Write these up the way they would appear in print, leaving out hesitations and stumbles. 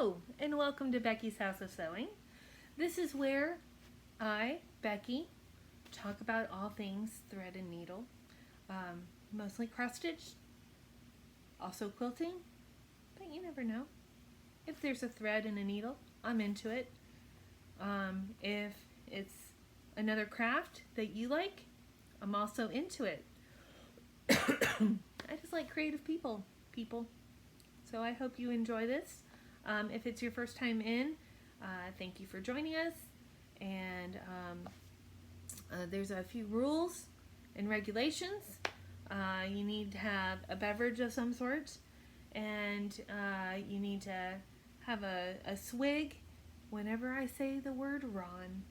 Hello, and welcome to Becky's House of Sewing. This is where I, Becky, talk about all things thread and needle, mostly cross stitch, also quilting, but you never know. If there's a thread and a needle, I'm into it. If it's another craft that you like, I'm also into it. I just like creative people. So I hope you enjoy this. If it's your first time in, thank you for joining us. And there's a few rules and regulations. You need to have a beverage of some sort, and you need to have a swig whenever I say the word Ron.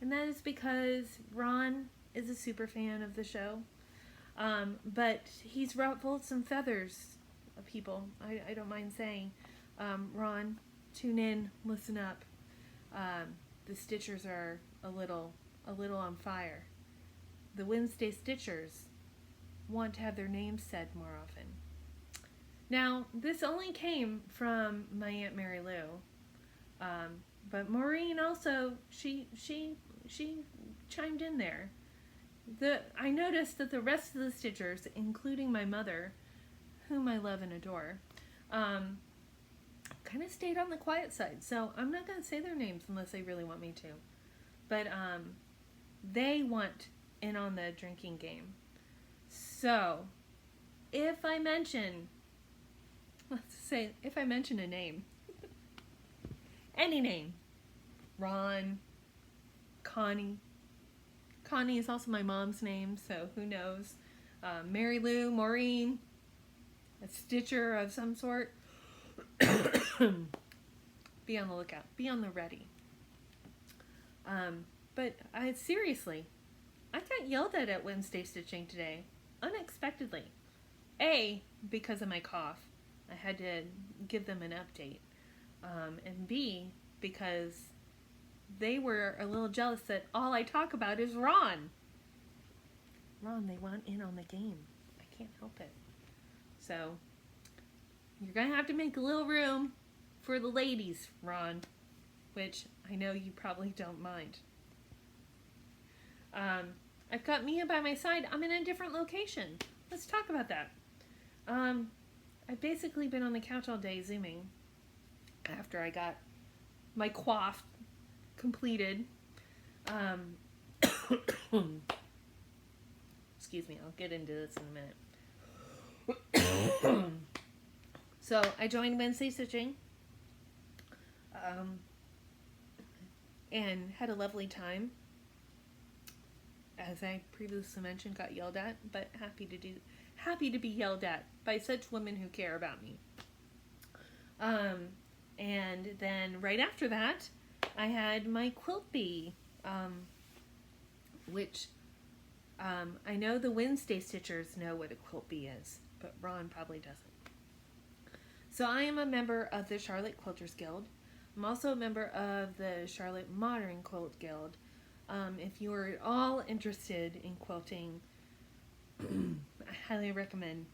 And that is because Ron is a super fan of the show. But he's ruffled some feathers, people. I don't mind saying. Ron, tune in, listen up. The Stitchers are a little on fire. The Wednesday Stitchers want to have their names said more often. Now, this only came from my Aunt Mary Lou, but Maureen also she chimed in there. I noticed that the rest of the Stitchers, including my mother, whom I love and adore, kind of stayed on the quiet side. So I'm not going to say their names unless they really want me to. But they want in on the drinking game. So if I mention a name, any name, Ron, Connie is also my mom's name, so who knows, Mary Lou, Maureen, a Stitcher of some sort, be on the lookout, be on the ready. But seriously, I got yelled at Wednesday Stitching today, unexpectedly. A, because of my cough. I had to give them an update. And B, because they were a little jealous that all I talk about is Ron. Ron, they want in on the game. I can't help it. So, you're going to have to make a little room for the ladies, Ron, which I know you probably don't mind. I've got Mia by my side. I'm in a different location. Let's talk about that. I've basically been on the couch all day Zooming after I got my coif completed. Excuse me, I'll get into this in a minute. So I joined Wednesday Stitching and had a lovely time. As I previously mentioned, got yelled at, but happy to be yelled at by such women who care about me. And then right after that, I had my quilt bee, which I know the Wednesday Stitchers know what a quilt bee is, but Ron probably doesn't. So I am a member of the Charlotte Quilters Guild. I'm also a member of the Charlotte Modern Quilt Guild. If you are at all interested in quilting, I highly recommend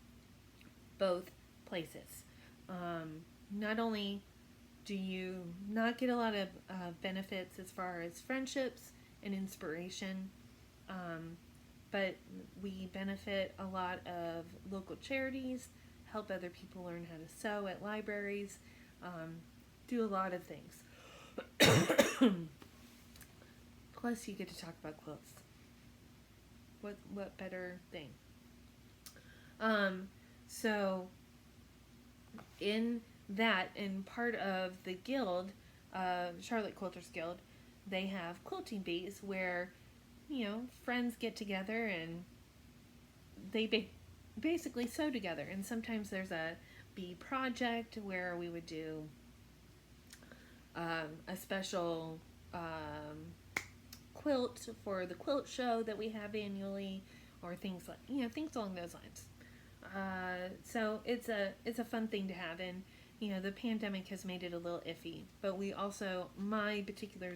both places. Not only do you not get a lot of benefits as far as friendships and inspiration, but we benefit a lot of local charities, help other people learn how to sew at libraries, do a lot of things. Plus you get to talk about quilts. What better thing? So in that, and part of the guild, Charlotte Quilters Guild, they have quilting bees where, friends get together and they basically sew together. And sometimes there's a bee project where we would do a special quilt for the quilt show that we have annually, or things along those lines. So it's a fun thing to have, and the pandemic has made it a little iffy, but we also, my particular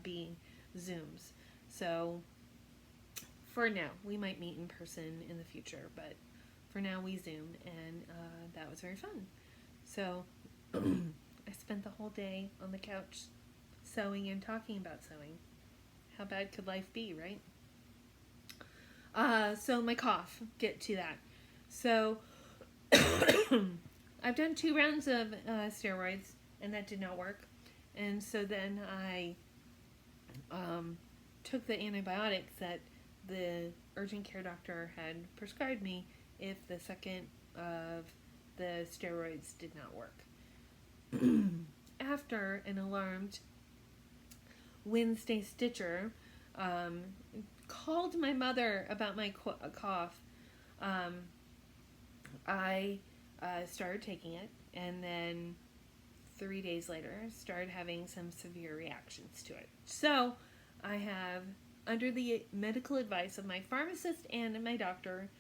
being Zooms. So for now, we might meet in person in the future, but for now we Zoom, and that was very fun. So I spent day on the couch sewing and talking about sewing. How bad could life be, right? So my cough, get to that. So I've done 2 rounds of steroids, and that did not work. And so then I took the antibiotics that the urgent care doctor had prescribed me if the second of the steroids did not work. After an alarmed Wednesday stitcher called my mother about my cough, I started taking it, and then 3 days later started having some severe reactions to it. So I have, under the medical advice of my pharmacist and my doctor,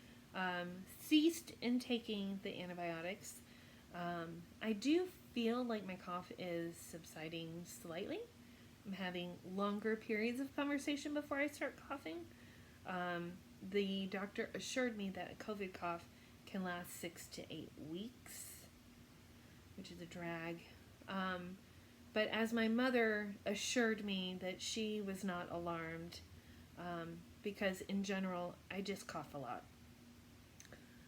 ceased in taking the antibiotics. I do feel like my cough is subsiding slightly. I'm having longer periods of conversation before I start coughing. The doctor assured me that a COVID cough can last 6 to 8 weeks, which is a drag. But as my mother assured me that she was not alarmed, because in general, I just cough a lot.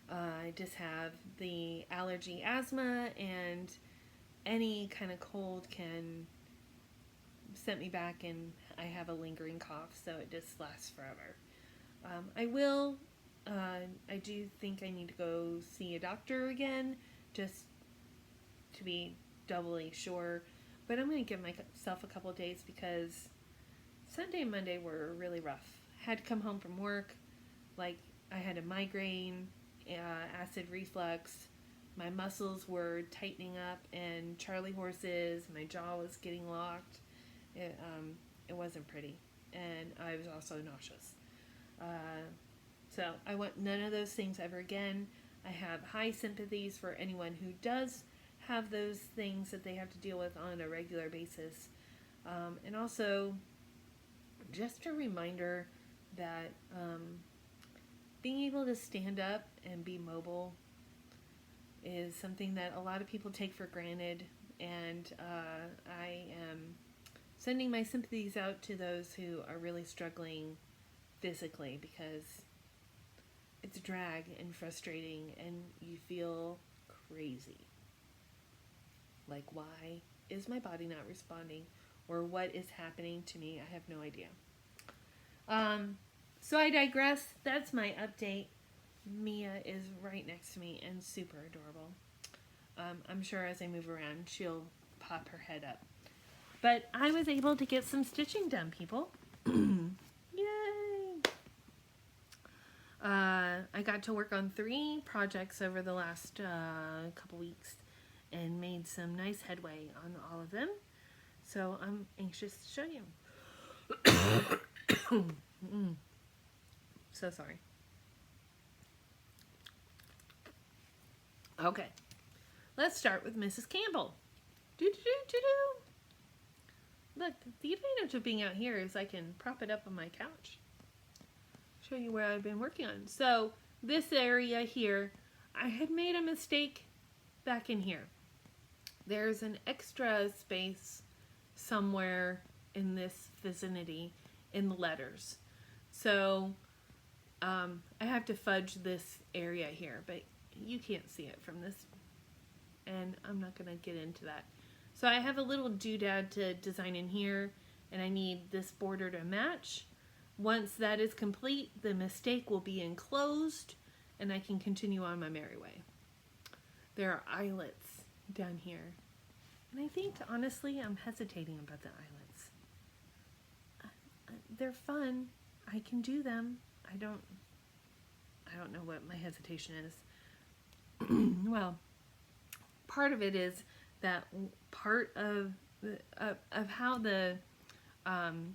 I just have the allergy asthma, and any kind of cold can set me back, and I have a lingering cough, so it just lasts forever. I do think I need to go see a doctor again, just to be doubly sure. But I'm going to give myself a couple of days, because Sunday and Monday were really rough. I had to come home from work, like I had a migraine, acid reflux, my muscles were tightening up and Charlie horses, my jaw was getting locked. It wasn't pretty, and I was also nauseous. So I want none of those things ever again. I have high sympathies for anyone who does have those things that they have to deal with on a regular basis. And also, just a reminder that being able to stand up and be mobile is something that a lot of people take for granted. And I am sending my sympathies out to those who are really struggling physically, because it's a drag and frustrating, and you feel crazy. Like, why is my body not responding? Or what is happening to me? I have no idea. So I digress. That's my update. Mia is right next to me and super adorable. I'm sure as I move around, she'll pop her head up. But I was able to get some stitching done, people. Yay! I got to work on 3 projects over the last couple weeks and made some nice headway on all of them. So I'm anxious to show you. So sorry. Okay, let's start with Mrs. Campbell. Look, the advantage of being out here is I can prop it up on my couch. Show you where I've been working on. So this area here, I had made a mistake back in here. There's an extra space somewhere in this vicinity in the letters. So I have to fudge this area here, but you can't see it from this, and I'm not going to get into that. So I have a little doodad to design in here, and I need this border to match. Once that is complete, the mistake will be enclosed, and I can continue on my merry way. There are eyelets down here, and I think, honestly, I'm hesitating about the eyelets. They're fun. I can do them. I don't know what my hesitation is. Well, part of it is that part of how the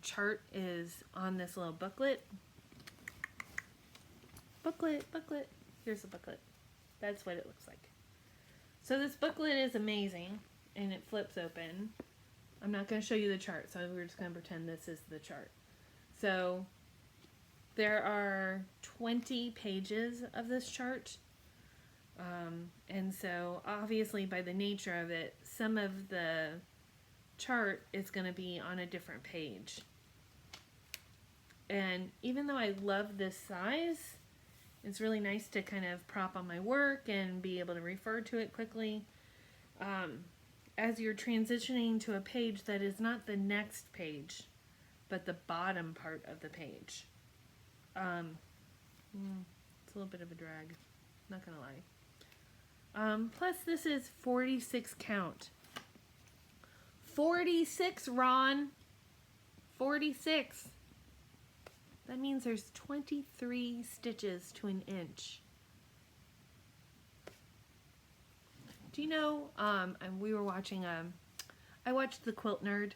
chart is on this little booklet. Booklet. Here's the booklet. That's what it looks like. So this booklet is amazing, and it flips open. I'm not going to show you the chart, so we're just going to pretend this is the chart. So there are 20 pages of this chart. And so obviously by the nature of it, some of the chart is going to be on a different page. And even though I love this size, it's really nice to kind of prop on my work and be able to refer to it quickly. As you're transitioning to a page that is not the next page, but the bottom part of the page. It's a little bit of a drag, not gonna lie. Plus this is 46 count. 46, Ron! 46! That means there's 23 stitches to an inch. Do you know, and we were watching, I watched The Quilt Nerd,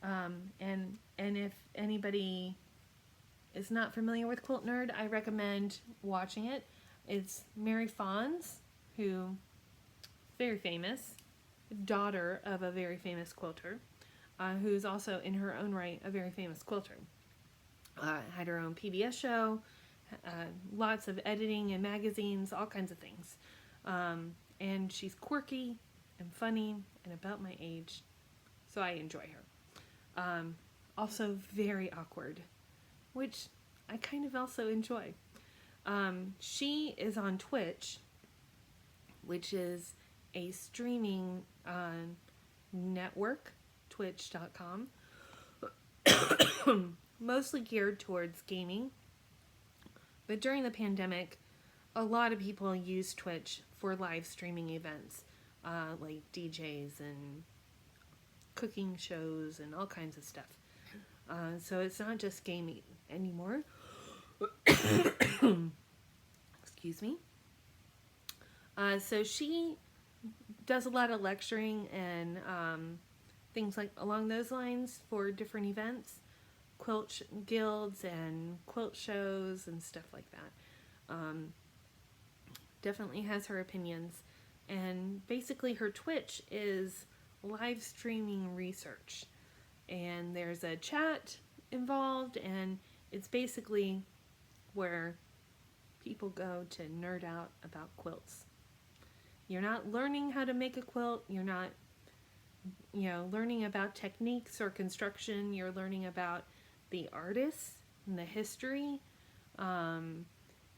and if anybody is not familiar with Quilt Nerd, I recommend watching it. It's Mary Fons, who, very famous, daughter of a very famous quilter, who's also in her own right a very famous quilter. Had her own PBS show, lots of editing in magazines, all kinds of things. And she's quirky and funny and about my age, so I enjoy her. Also very awkward, which I kind of also enjoy. She is on Twitch, which is a streaming network, twitch.com, mostly geared towards gaming. But during the pandemic, a lot of people use Twitch for live streaming events, like DJs and cooking shows and all kinds of stuff. So it's not just gaming anymore. Excuse me. So she does a lot of lecturing and things like along those lines for different events, quilt guilds and quilt shows and stuff like that. Definitely has her opinions, and basically her Twitch is live streaming research, and there's a chat involved, and it's basically where people go to nerd out about quilts. You're not learning how to make a quilt, you're not, learning about techniques or construction, you're learning about the artists and the history,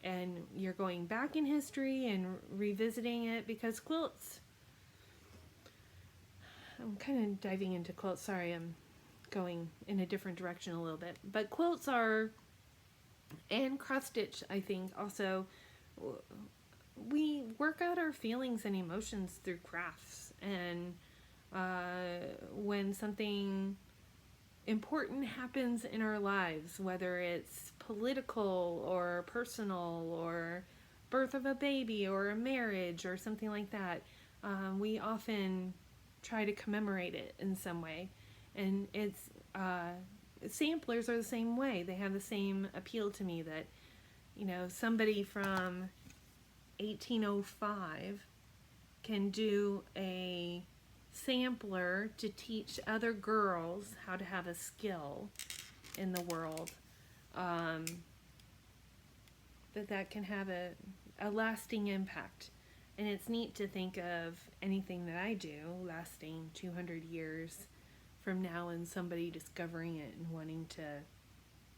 and you're going back in history and revisiting it, because quilts, I'm kind of diving into quilts, sorry, I'm going in a different direction a little bit, but quilts are, and cross stitch, I think, also, we work out our feelings and emotions through crafts, and when something important happens in our lives, whether it's political or personal or birth of a baby or a marriage or something like that, we often try to commemorate it in some way. And it's samplers are the same way. They have the same appeal to me, that somebody from 1805 can do a sampler to teach other girls how to have a skill in the world, that can have a lasting impact. And it's neat to think of anything that I do lasting 200 years from now, and somebody discovering it and wanting to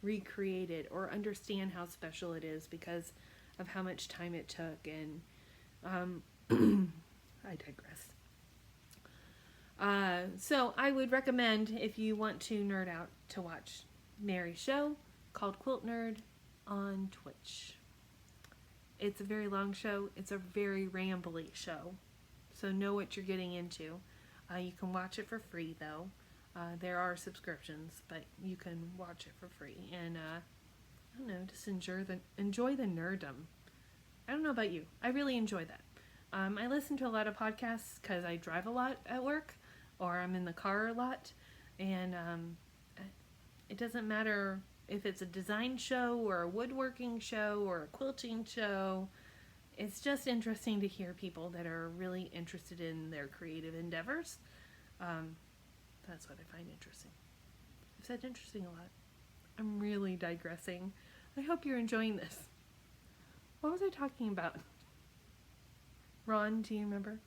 recreate it or understand how special it is because of how much time it took. And I digress. So I would recommend, if you want to nerd out, to watch Mary's show called Quilt Nerd on Twitch. It's a very long show. It's a very rambly show, so know what you're getting into. You can watch it for free, though. There are subscriptions, but you can watch it for free. And I don't know, just enjoy the nerdom. I don't know about you. I really enjoy that. I listen to a lot of podcasts because I drive a lot at work, or I'm in the car a lot, and it doesn't matter if it's a design show or a woodworking show or a quilting show. It's just interesting to hear people that are really interested in their creative endeavors. That's what I find interesting. I've said interesting a lot. I'm really digressing. I hope you're enjoying this. What was I talking about? Ron, do you remember?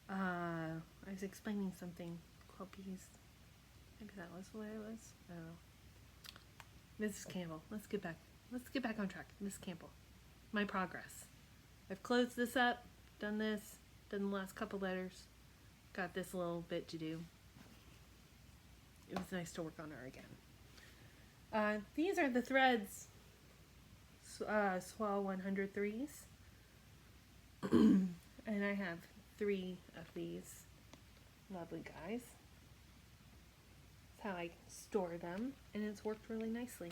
I was explaining something. Quilpies. Maybe that was what it was. I don't know. Mrs. Campbell. Let's get back on track. Miss Campbell. My progress. I've closed this up, done this, done the last couple letters, got this little bit to do. It was nice to work on her again. These are the threads, Swell 103s. And I have 3 of these lovely guys. That's how I store them, and it's worked really nicely.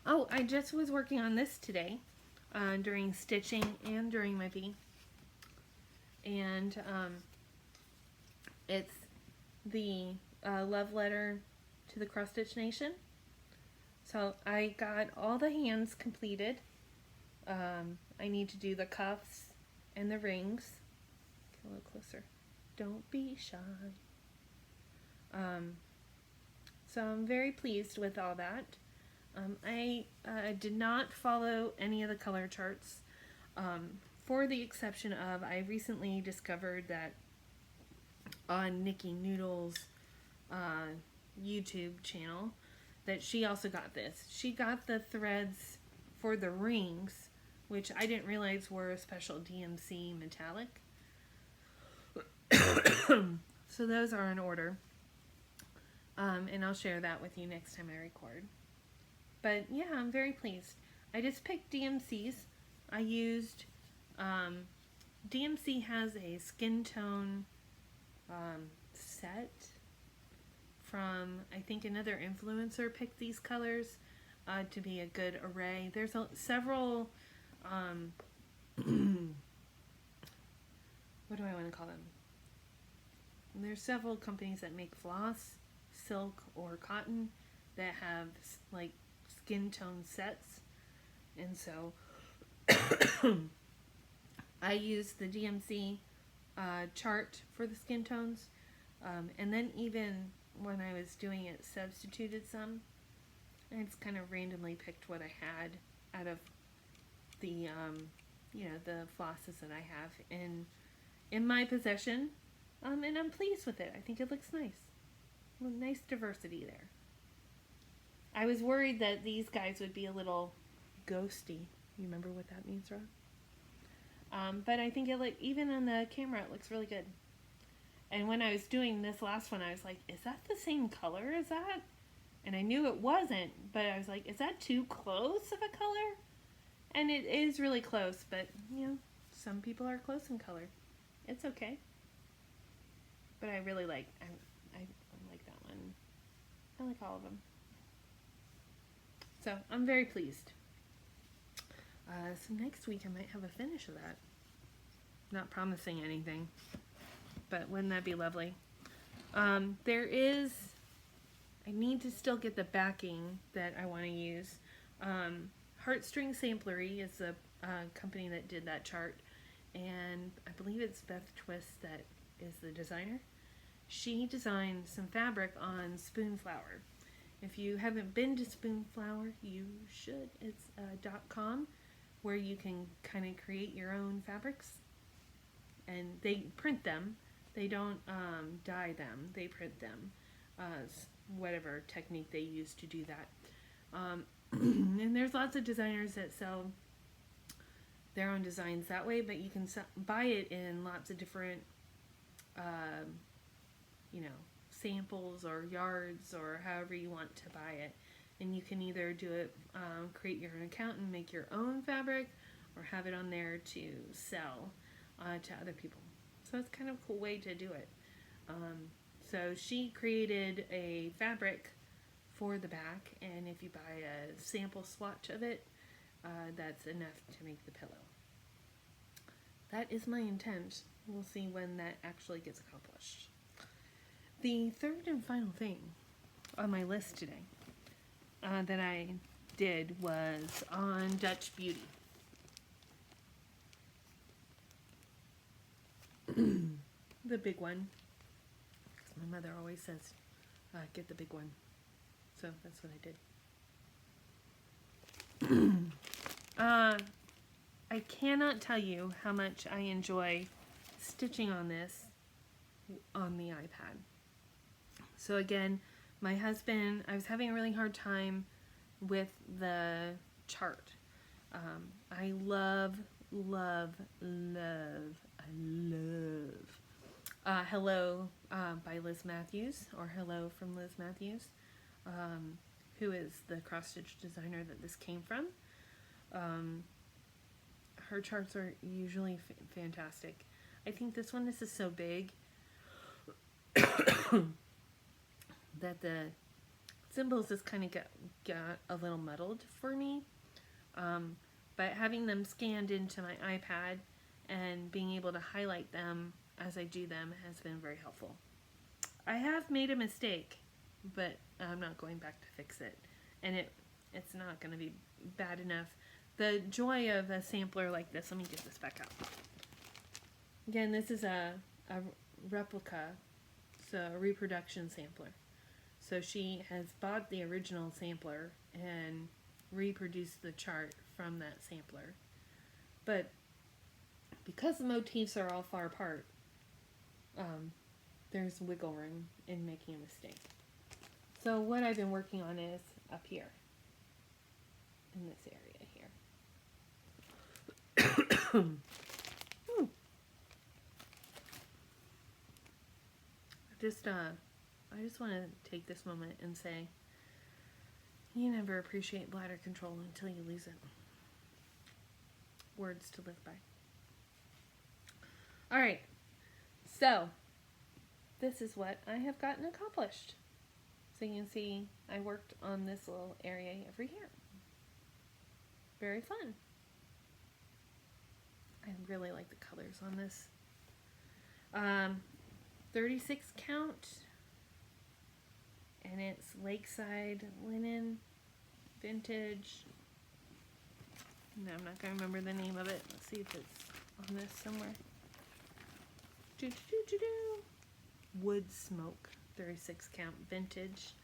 Oh, I just was working on this today during stitching and during my bee. And it's the love letter to the Cross Stitch Nation. So I got all the hands completed. I need to do the cuffs and the rings. Get a little closer. Don't be shy. So I'm very pleased with all that. I did not follow any of the color charts, for the exception of I recently discovered that on Nikki Noodle's YouTube channel that she also got this. She got the threads for the rings, which I didn't realize were a special DMC metallic. So those are in order. And I'll share that with you next time I record. But yeah, I'm very pleased. I just picked DMCs. I used, DMC has a skin tone set from, I think another influencer picked these colors to be a good array. There's several, what do I want to call them? There's several companies that make floss, silk, or cotton that have like skin tone sets, and so I used the DMC chart for the skin tones, and then even when I was doing it, substituted some. I just kind of randomly picked what I had out of the the flosses that I have in my possession, and I'm pleased with it. I think it looks nice. Nice diversity there. I was worried that these guys would be a little ghosty. You remember what that means, Rob? But I think even on the camera, it looks really good. And when I was doing this last one, I was like, is that the same color as that? And I knew it wasn't, but I was like, is that too close of a color? And it is really close, but, some people are close in color. It's okay. But I really like that one. I like all of them. So I'm very pleased. So next week I might have a finish of that. Not promising anything, but wouldn't that be lovely? I need to still get the backing that I want to use. Heartstring Samplery is the company that did that chart, and I believe it's Beth Twist that is the designer. She designed some fabric on Spoonflower. If you haven't been to Spoonflower, you should. It's .com, where you can kind of create your own fabrics, and they print them. They don't dye them. They print them, whatever technique they use to do that. And there's lots of designers that sell their own designs that way, but you can buy it in lots of different samples or yards or however you want to buy it. And you can either do it, create your own account and make your own fabric, or have it on there to sell to other people. So it's kind of a cool way to do it. So she created a fabric for the back, and if you buy a sample swatch of it, that's enough to make the pillow. That is my intent. We'll see when that actually gets accomplished. The third and final thing on my list today that I did was on Dutch Beauty. The big one. My mother always says, get the big one. So that's what I did. I cannot tell you how much I enjoy stitching on this on the iPad. So again, my husband, I was having a really hard time with the chart. I love Hello by Liz Matthews, or Hello from Liz Matthews, who is the cross-stitch designer that this came from. Her charts are usually fantastic. I think this one, this is so big that the symbols just kind of got a little muddled for me. But having them scanned into my iPad and being able to highlight them as I do them has been very helpful. I have made a mistake, but I'm not going back to fix it. And it's not going to be bad enough. The joy of a sampler like this, let me get this back out. Again, this is a replica, so a reproduction sampler. So she has bought the original sampler and reproduced the chart from that sampler. But because the motifs are all far apart, there's wiggle room in making a mistake. So what I've been working on is up here, in this area here. I just want to take this moment and say, you never appreciate bladder control until you lose it. Words to live by. Alright, so this is what I have gotten accomplished. So you can see I worked on this little area over here. Very fun. I really like the colors on this. 36 count, and it's Lakeside Linen Vintage. No, I'm not going to remember the name of it. Let's see if it's on this somewhere. Wood Smoke, 36 count vintage.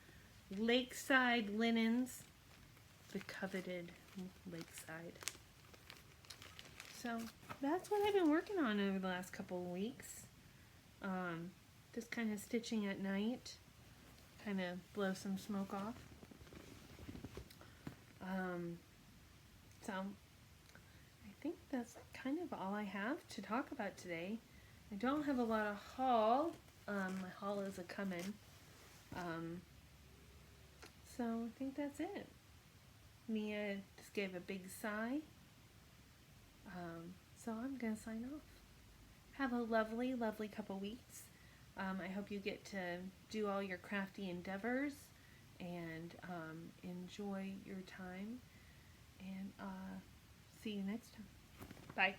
Lakeside Linens, the coveted Lakeside. So that's what I've been working on over the last couple of weeks. Just kind of stitching at night, kind of blow some smoke off. So I think that's kind of all I have to talk about today. I don't have a lot of haul. My haul is a coming. So I think that's it. Mia just gave a big sigh. So I'm going to sign off. Have a lovely, lovely couple weeks. I hope you get to do all your crafty endeavors and enjoy your time. And see you next time. Bye.